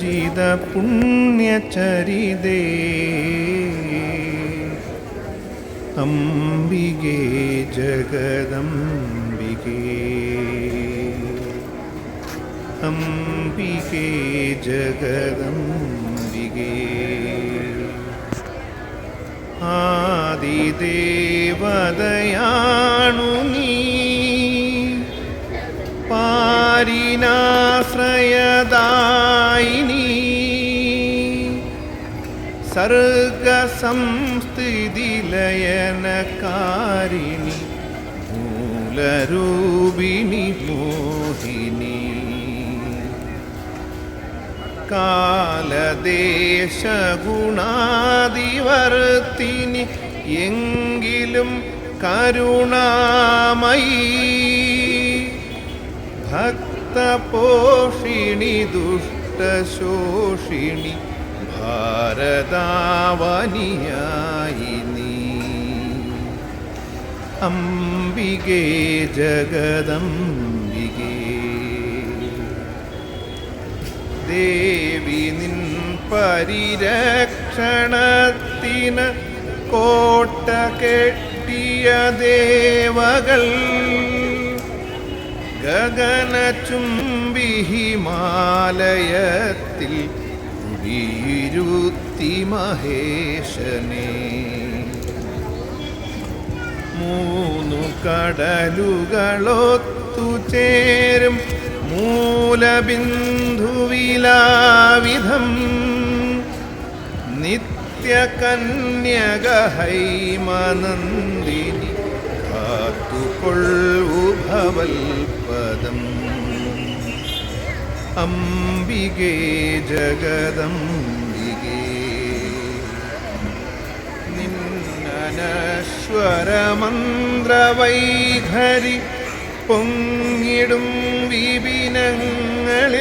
പൂജിത പുണ്യചരിതേ അംബികേ ജഗദംബികേ അംബികേ ജഗദംബികേ ആദിദേവതയാണു നീ പാരിനാശ്രയദായിനി സർഗസംസ്ഥിതിലയനകാരിണി മൂലരൂപിണി മോഹിനി കാലദേശഗുണാദിവർത്തിനി എങ്കിലും കരുണാമയീ ഭക്തപോഷിണി ദുഷ്ടശോഷിണി ഭാരതാവനിയായി നീ അംബികേ ജഗദംബികേ ദേവി നിൻ പരിരക്ഷണത്തിന് കോട്ട കെട്ടിയ ദേവകൾ ഗഗനചുംബി ഹിമാലയത്തിൽ കുടിയിരുത്തി മഹേശനെ മൂന്നു കടലുകളൊത്തുചേരും മൂലബിന്ദുവിലാവിധം നിത്യകന്യക ഹൈമനന്ദിനി കാത്തുകൊള്ളു ഭവൽപദം അംബികേ ജഗദംബികേ നിന്നനശ്വരമന്ത്രവൈഖരി പൊങ്ങിടും വിപിനങ്ങളിൽ